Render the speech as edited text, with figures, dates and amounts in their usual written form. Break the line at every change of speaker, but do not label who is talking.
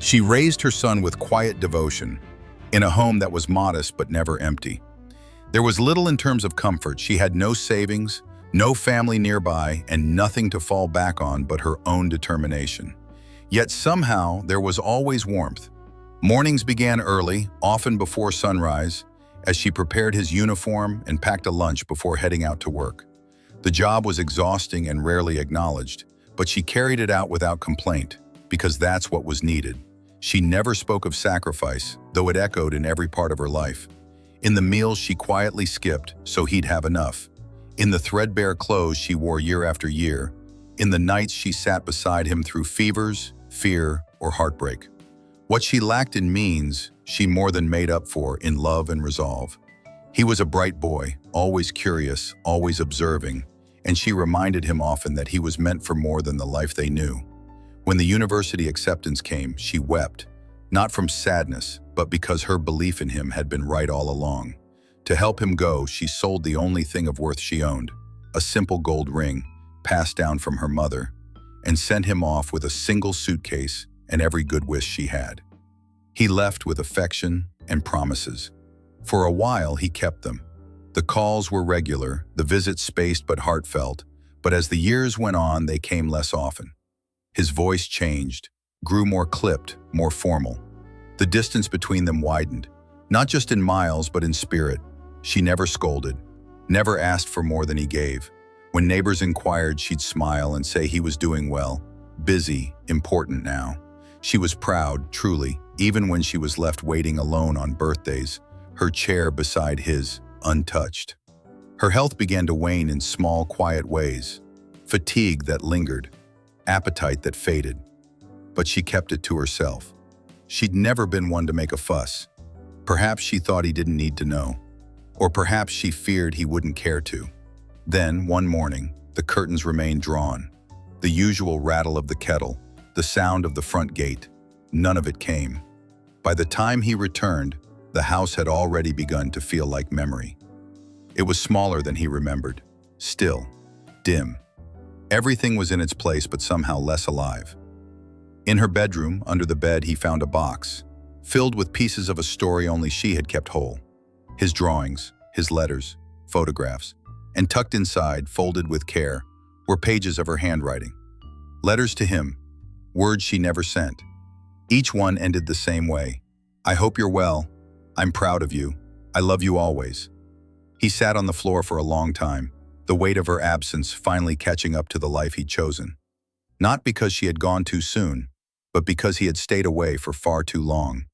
She raised her son with quiet devotion, in a home that was modest but never empty. There was little in terms of comfort. She had no savings, no family nearby, and nothing to fall back on but her own determination. Yet somehow there was always warmth. Mornings began early, often before sunrise, as she prepared his uniform and packed a lunch before heading out to work. The job was exhausting and rarely acknowledged, but she carried it out without complaint, because that's what was needed. She never spoke of sacrifice, though it echoed in every part of her life. In the meals she quietly skipped so he'd have enough. In the threadbare clothes she wore year after year. In the nights she sat beside him through fevers, fear, or heartbreak. What she lacked in means, she more than made up for in love and resolve. He was a bright boy, always curious, always observing, and she reminded him often that he was meant for more than the life they knew. When the university acceptance came, she wept, not from sadness, but because her belief in him had been right all along. To help him go, she sold the only thing of worth she owned, a simple gold ring, passed down from her mother, and sent him off with a single suitcase and every good wish she had. He left with affection and promises. For a while, he kept them. The calls were regular, the visits spaced but heartfelt, but as the years went on, they came less often. His voice changed, grew more clipped, more formal. The distance between them widened, not just in miles but in spirit. She never scolded, never asked for more than he gave. When neighbors inquired, she'd smile and say he was doing well, busy, important now. She was proud, truly, even when she was left waiting alone on birthdays, her chair beside his, untouched. Her health began to wane in small, quiet ways, fatigue that lingered, appetite that faded. But she kept it to herself. She'd never been one to make a fuss. Perhaps she thought he didn't need to know. Or perhaps she feared he wouldn't care to. Then, one morning, the curtains remained drawn. The usual rattle of the kettle, the sound of the front gate, none of it came. By the time he returned, the house had already begun to feel like memory. It was smaller than he remembered, still, dim. Everything was in its place but somehow less alive. In her bedroom, under the bed, he found a box, filled with pieces of a story only she had kept whole. His drawings, his letters, photographs, and tucked inside, folded with care, were pages of her handwriting. Letters to him, words she never sent. Each one ended the same way. I hope you're well. I'm proud of you. I love you always. He sat on the floor for a long time, the weight of her absence finally catching up to the life he'd chosen. Not because she had gone too soon, but because he had stayed away for far too long.